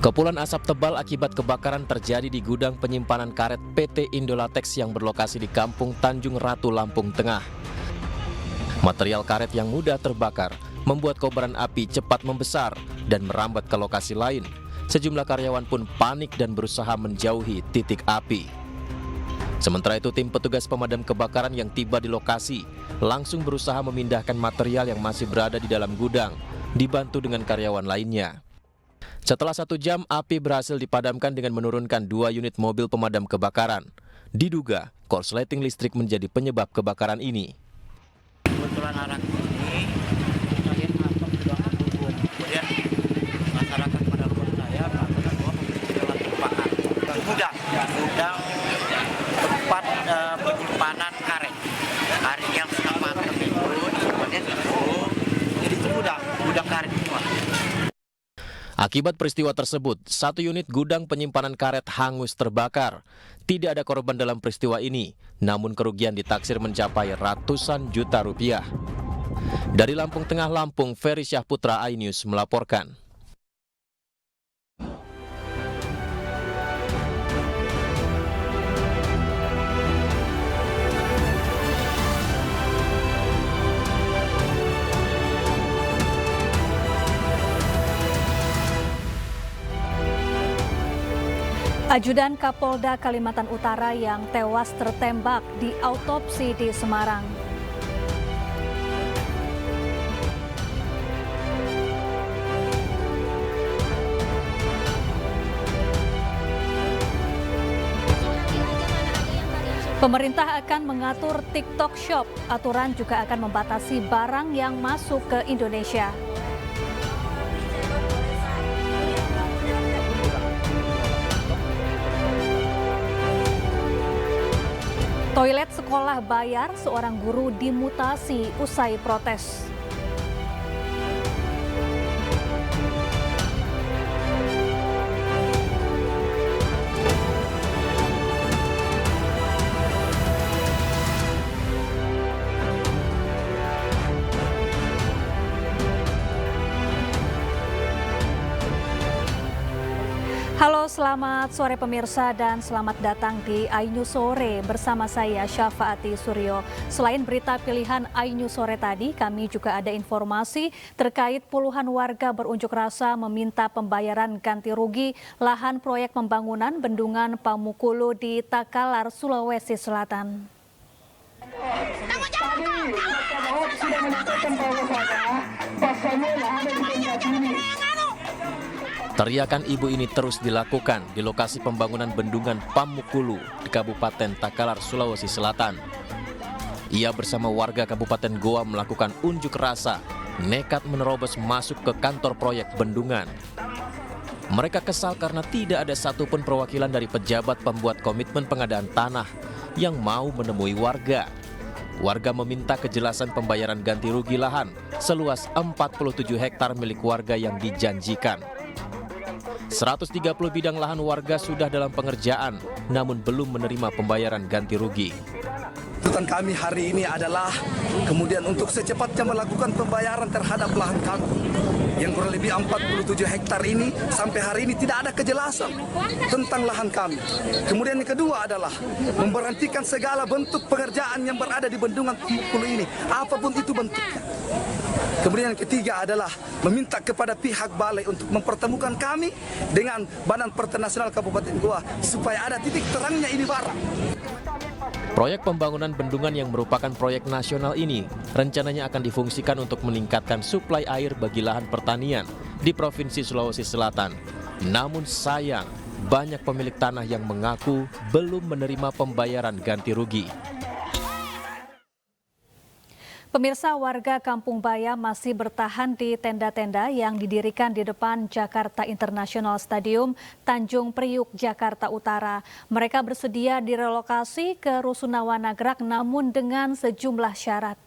Kepulan asap tebal akibat kebakaran terjadi di gudang penyimpanan karet PT Indolatex yang berlokasi di Kampung Tanjung Ratu, Lampung Tengah. Material karet yang mudah terbakar membuat kobaran api cepat membesar dan merambat ke lokasi lain. Sejumlah karyawan pun panik dan berusaha menjauhi titik api. Sementara itu, tim petugas pemadam kebakaran yang tiba di lokasi langsung berusaha memindahkan material yang masih berada di dalam gudang, dibantu dengan karyawan lainnya. Setelah 1 jam, api berhasil dipadamkan dengan menurunkan 2 unit mobil pemadam kebakaran. Diduga, korsleting listrik menjadi penyebab kebakaran ini. Kebetulan anak ini kalian asap sudah membubung. Kemudian masyarakat pada percaya mengatakan bahwa memiliki jalan terbakar. Gudang tempat penyimpanan karet. Karet yang sudah matang itu kemudian jadi itu gudang karet semua. Akibat peristiwa tersebut, 1 unit gudang penyimpanan karet hangus terbakar. Tidak ada korban dalam peristiwa ini, namun kerugian ditaksir mencapai ratusan juta rupiah. Dari Lampung Tengah, Lampung, Ferry Syahputra, iNews melaporkan. Ajudan Kapolda Kalimantan Utara yang tewas tertembak diautopsi di Semarang. Pemerintah akan mengatur TikTok Shop. Aturan juga akan membatasi barang yang masuk ke Indonesia. Toilet sekolah bayar, seorang guru dimutasi usai protes. Halo, selamat sore pemirsa dan selamat datang di iNews Sore bersama saya Syafaati Suryo. Selain berita pilihan iNews Sore tadi, kami juga ada informasi terkait puluhan warga berunjuk rasa meminta pembayaran ganti rugi lahan proyek pembangunan bendungan Pamukulu di Takalar, Sulawesi Selatan. Teriakan ibu ini terus dilakukan di lokasi pembangunan bendungan Pamukulu di Kabupaten Takalar, Sulawesi Selatan. Ia bersama warga Kabupaten Goa melakukan unjuk rasa, nekat menerobos masuk ke kantor proyek bendungan. Mereka kesal karena tidak ada satupun perwakilan dari pejabat pembuat komitmen pengadaan tanah yang mau menemui warga. Warga meminta kejelasan pembayaran ganti rugi lahan seluas 47 hektar milik warga yang dijanjikan. 130 bidang lahan warga sudah dalam pengerjaan, namun belum menerima pembayaran ganti rugi. Tuntutan kami hari ini adalah kemudian untuk secepatnya melakukan pembayaran terhadap lahan kami yang kurang lebih 47 hektar ini. Sampai hari ini tidak ada kejelasan tentang lahan kami. Kemudian yang kedua adalah memberhentikan segala bentuk pekerjaan yang berada di bendungan Pamukulu ini, apapun itu bentuknya. Kemudian yang ketiga adalah meminta kepada pihak balai untuk mempertemukan kami dengan Badan Pertanian Nasional Kabupaten Goa supaya ada titik terangnya ini barang. Proyek pembangunan bendungan yang merupakan proyek nasional ini rencananya akan difungsikan untuk meningkatkan suplai air bagi lahan pertanian di Provinsi Sulawesi Selatan. Namun sayang, banyak pemilik tanah yang mengaku belum menerima pembayaran ganti rugi. Pemirsa, warga Kampung Bayam masih bertahan di tenda-tenda yang didirikan di depan Jakarta International Stadium, Tanjung Priuk, Jakarta Utara. Mereka bersedia direlokasi ke Rusunawa Nagrak namun dengan sejumlah syarat.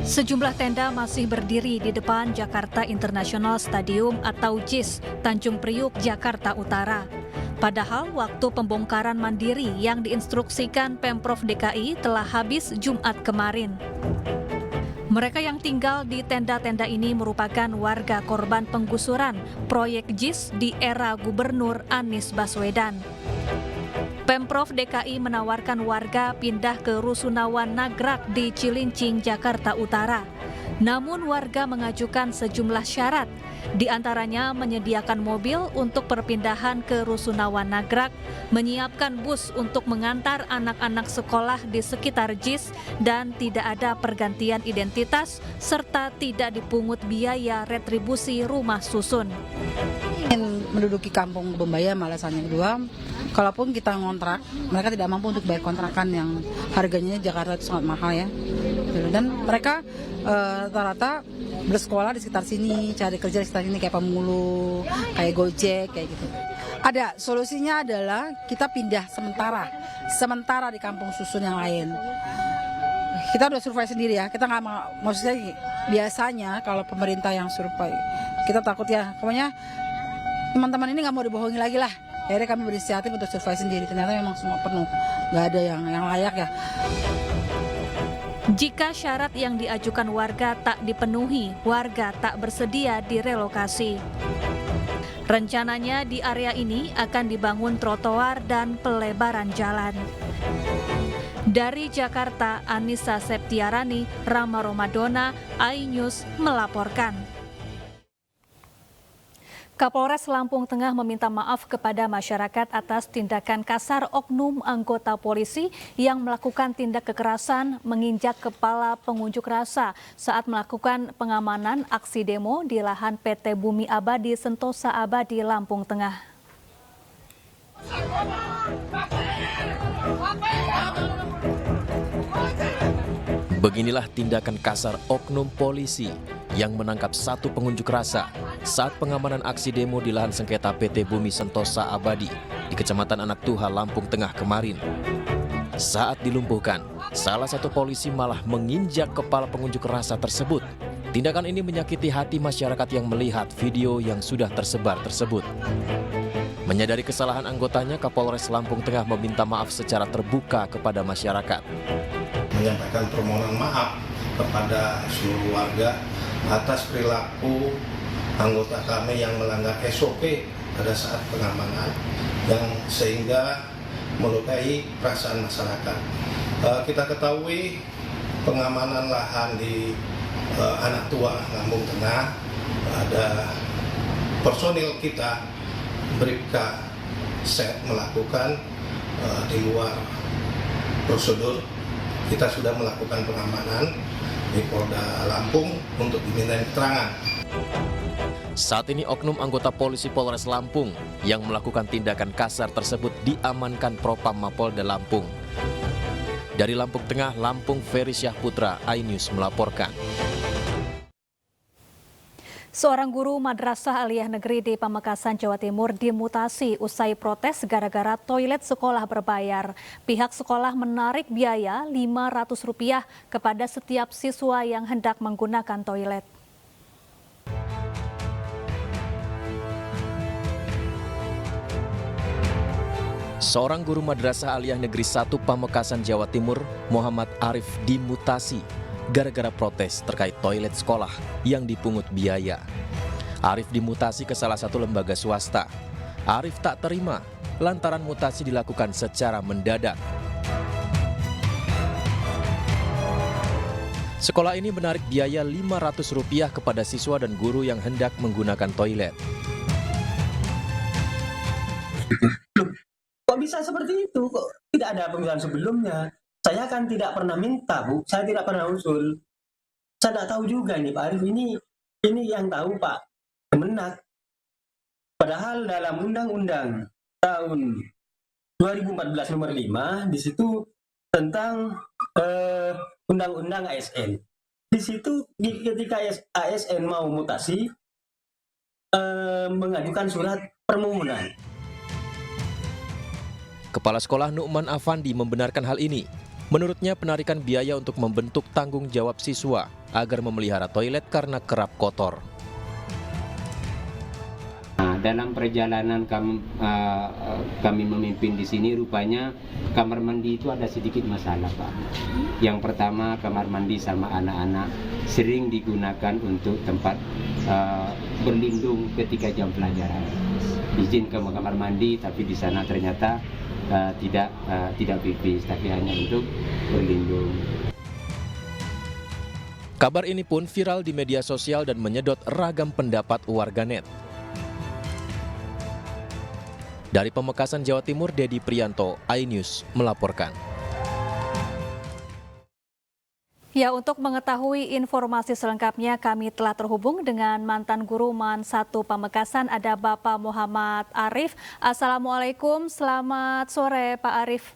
Sejumlah tenda masih berdiri di depan Jakarta International Stadium atau JIS, Tanjung Priuk, Jakarta Utara. Padahal waktu pembongkaran mandiri yang diinstruksikan Pemprov DKI telah habis Jumat kemarin. Mereka yang tinggal di tenda-tenda ini merupakan warga korban penggusuran proyek JIS di era Gubernur Anies Baswedan. Pemprov DKI menawarkan warga pindah ke Rusunawan Nagrak di Cilincing, Jakarta Utara. Namun warga mengajukan sejumlah syarat, di antaranya menyediakan mobil untuk perpindahan ke Rusunawan Nagrak, menyiapkan bus untuk mengantar anak-anak sekolah di sekitar JIS, dan tidak ada pergantian identitas, serta tidak dipungut biaya retribusi rumah susun. Ingin menduduki kampung Bembaya, alasannya kedua, kalaupun kita ngontrak, mereka tidak mampu untuk bayar kontrakan yang harganya Jakarta itu sangat mahal ya. Dan mereka rata-rata bersekolah di sekitar sini, cari kerja di sekitar sini kayak pemulung, kayak Gojek, kayak gitu. Ada solusinya adalah kita pindah sementara di kampung susun yang lain. Kita udah survei sendiri ya, kita nggak mau, maksudnya biasanya kalau pemerintah yang survei, kita takut ya, pokoknya teman-teman ini nggak mau dibohongi lagi lah. Akhirnya kami berinisiatif untuk survei sendiri, ternyata memang semua penuh, nggak ada yang layak ya. Jika syarat yang diajukan warga tak dipenuhi, warga tak bersedia direlokasi. Rencananya di area ini akan dibangun trotoar dan pelebaran jalan. Dari Jakarta, Anissa Septiarani, Rama Romadona, iNews melaporkan. Kapolres Lampung Tengah meminta maaf kepada masyarakat atas tindakan kasar oknum anggota polisi yang melakukan tindak kekerasan menginjak kepala pengunjuk rasa saat melakukan pengamanan aksi demo di lahan PT Bumi Abadi Sentosa Abadi, Lampung Tengah. Beginilah tindakan kasar oknum polisi yang menangkap satu pengunjuk rasa saat pengamanan aksi demo di lahan sengketa PT Bumi Sentosa Abadi di Kecamatan Anak Tuha, Lampung Tengah kemarin. Saat dilumpuhkan, salah satu polisi malah menginjak kepala pengunjuk rasa tersebut. Tindakan ini menyakiti hati masyarakat yang melihat video yang sudah tersebar tersebut. Menyadari kesalahan anggotanya, Kapolres Lampung Tengah meminta maaf secara terbuka kepada masyarakat. Menyampaikan permohonan maaf kepada seluruh warga atas perilaku anggota kami yang melanggar SOP pada saat pengamanan yang sehingga melukai perasaan masyarakat. Kita ketahui pengamanan lahan di Anak Tua, Lampung Tengah, ada personil kita Bribka set melakukan di luar prosedur. Kita sudah melakukan pengamanan di Polda Lampung untuk dimintai keterangan. Saat ini oknum anggota polisi Polres Lampung yang melakukan tindakan kasar tersebut diamankan Propam Mapolda Lampung. Dari Lampung Tengah, Lampung, Ferry Syahputra, iNews melaporkan. Seorang guru Madrasah Aliyah Negeri di Pamekasan, Jawa Timur dimutasi usai protes gara-gara toilet sekolah berbayar. Pihak sekolah menarik biaya Rp500 kepada setiap siswa yang hendak menggunakan toilet. Seorang guru Madrasah Aliyah Negeri 1 Pamekasan, Jawa Timur, Muhammad Arif dimutasi gara-gara protes terkait toilet sekolah yang dipungut biaya. Arif dimutasi ke salah satu lembaga swasta. Arif tak terima lantaran mutasi dilakukan secara mendadak. Sekolah ini menarik biaya Rp500 kepada siswa dan guru yang hendak menggunakan toilet. Kok bisa seperti itu? Kok tidak ada pemilihan sebelumnya? Saya kan tidak pernah minta, Bu. Saya tidak pernah usul. Saya tidak tahu juga ini, Pak Arif. Ini yang tahu Pak Kemenak. Padahal dalam Undang-Undang tahun 2014 nomor 5, di situ tentang Undang-Undang ASN. Di situ ketika ASN mau mutasi, mengajukan surat permohonan. Kepala Sekolah Nu'man Afandi membenarkan hal ini. Menurutnya penarikan biaya untuk membentuk tanggung jawab siswa agar memelihara toilet karena kerap kotor. dalam perjalanan kami memimpin di sini, rupanya kamar mandi itu ada sedikit masalah, Pak. Yang pertama, kamar mandi sama anak-anak sering digunakan untuk tempat berlindung ketika jam pelajaran. Izin ke kamar mandi, tapi di sana ternyata tidak pipis, tapi hanya untuk berlindung. Kabar ini pun viral di media sosial dan menyedot ragam pendapat warganet. Dari Pamekasan, Jawa Timur, Dedi Prianto, iNews melaporkan. Ya, untuk mengetahui informasi selengkapnya kami telah terhubung dengan mantan guru MAN 1 Pamekasan, ada Bapak Muhammad Arif. Assalamualaikum, selamat sore Pak Arif.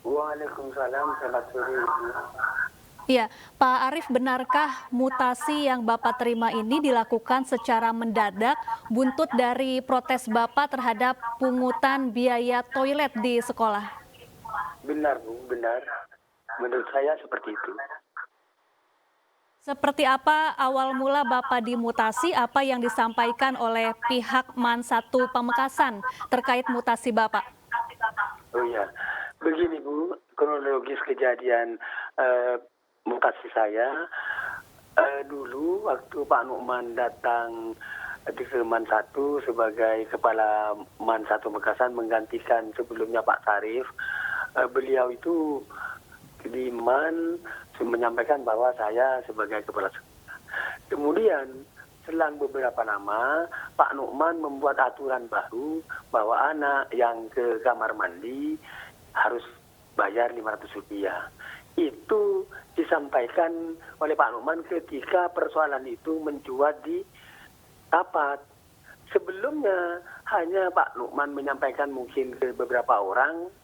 Waalaikumsalam, selamat sore. Ya, Pak Arif, benarkah mutasi yang Bapak terima ini dilakukan secara mendadak buntut dari protes Bapak terhadap pungutan biaya toilet di sekolah? Benar, Bu, benar. Menurut saya seperti itu. Seperti apa awal mula Bapak dimutasi, apa yang disampaikan oleh pihak MAN 1 Pamekasan terkait mutasi Bapak? Oh iya, begini Bu, kronologis kejadian mutasi saya, dulu waktu Pak Nukman datang di MAN 1 sebagai kepala MAN 1 Pamekasan menggantikan sebelumnya Pak Sarif, beliau itu di MAN menyampaikan bahwa saya sebagai kepala sekolah. Kemudian selang beberapa lama Pak Nukman membuat aturan baru bahwa anak yang ke kamar mandi harus bayar Rp500. Itu disampaikan oleh Pak Nukman ketika persoalan itu mencuat di rapat. Sebelumnya hanya Pak Nukman menyampaikan mungkin ke beberapa orang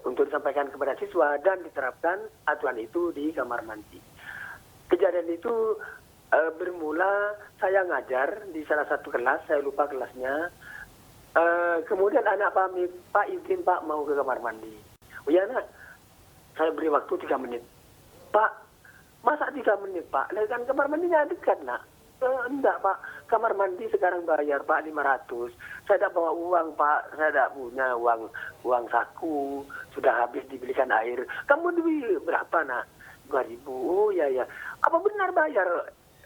untuk disampaikan kepada siswa dan diterapkan aturan itu di kamar mandi. Kejadian itu bermula saya ngajar di salah satu kelas, saya lupa kelasnya. Kemudian anak pamit, Pak izin Pak mau ke kamar mandi. Oh ya nak, saya beri waktu 3 menit. Pak, masa 3 menit Pak? Nah, kan kamar mandinya dekat nak. Enggak Pak, kamar mandi sekarang bayar Pak 500. Saya tidak bawa uang Pak, saya tidak punya uang saku, sudah habis dibelikan air. Kamu duit berapa nak? 2.000. Oh iya ya. Apa benar bayar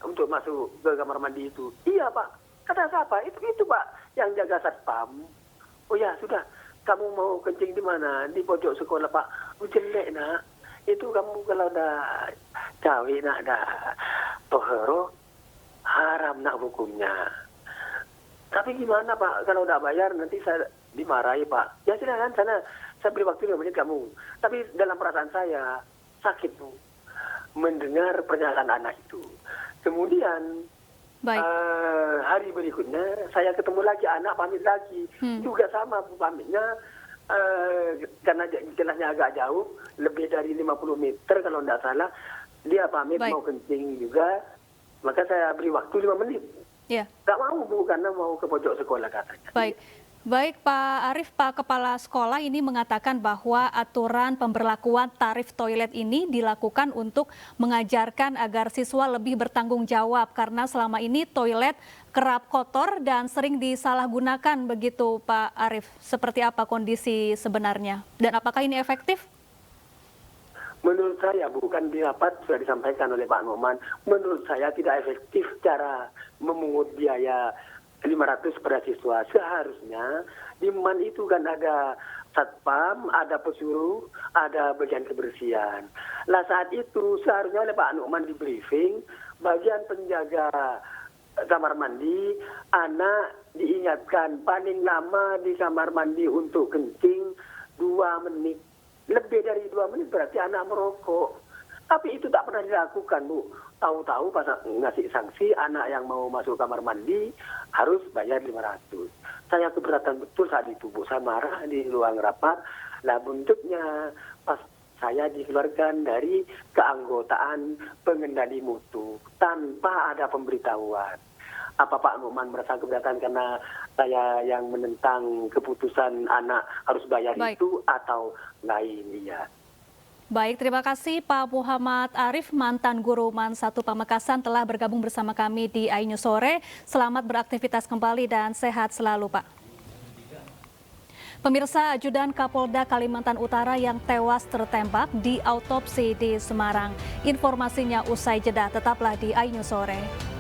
untuk masuk ke kamar mandi itu? Iya Pak. Kata siapa? Itu Pak yang jaga satpam. Oh ya sudah. Kamu mau kencing di mana? Di pojok sekolah Pak. Oh jelek nak. Itu kamu kalau udah cawe nak dah tohero haram nak hukumnya. Tapi gimana Pak, kalau udah bayar nanti saya dimarahi Pak. Ya silakan sana, saya beri waktu 5 menit kamu. Tapi dalam perasaan saya sakit Bu, mendengar pernyataan anak itu. Kemudian hari berikutnya saya ketemu lagi anak pamit lagi. Juga sama Bu pamitnya, karena kelasnya agak jauh, lebih dari 50 meter kalau tidak salah. Dia pamit mau kencing juga. Maka saya beri waktu 5 menit. Ya. Gak mau Bu, karena mau ke pojok sekolah katanya. Baik Pak Arif, Pak Kepala Sekolah ini mengatakan bahwa aturan pemberlakuan tarif toilet ini dilakukan untuk mengajarkan agar siswa lebih bertanggung jawab. Karena selama ini toilet kerap kotor dan sering disalahgunakan begitu Pak Arif. Seperti apa kondisi sebenarnya? Dan apakah ini efektif? Menurut saya, bukan di rapat sudah disampaikan oleh Pak Nukman, menurut saya tidak efektif cara memungut biaya 500 pada siswa. Seharusnya di MAN itu kan ada satpam, ada pesuruh, ada bagian kebersihan. Lah saat itu seharusnya oleh Pak Nukman di briefing, bagian penjaga kamar mandi, anak diingatkan paling lama di kamar mandi untuk kencing 2 menit. Lebih dari 2 menit berarti anak merokok. Tapi itu tak pernah dilakukan Bu. Tahu-tahu pas ngasih sanksi anak yang mau masuk kamar mandi harus bayar 500. Saya keberatan betul saat itu Bu. Saya marah di ruang rapat. Lah buntutnya pas saya dikeluarkan dari keanggotaan pengendali mutu tanpa ada pemberitahuan. Apa Pak Nukman merasa keberatan karena saya yang menentang keputusan anak harus bayar itu atau lain? Iya. Baik, terima kasih Pak Muhammad Arif, mantan guru MAN 1 Pamekasan telah bergabung bersama kami di iNews Sore. Selamat beraktivitas kembali dan sehat selalu, Pak. Pemirsa, ajudan Kapolda Kalimantan Utara yang tewas tertembak di autopsi di Semarang. Informasinya usai jeda, tetaplah di iNews Sore.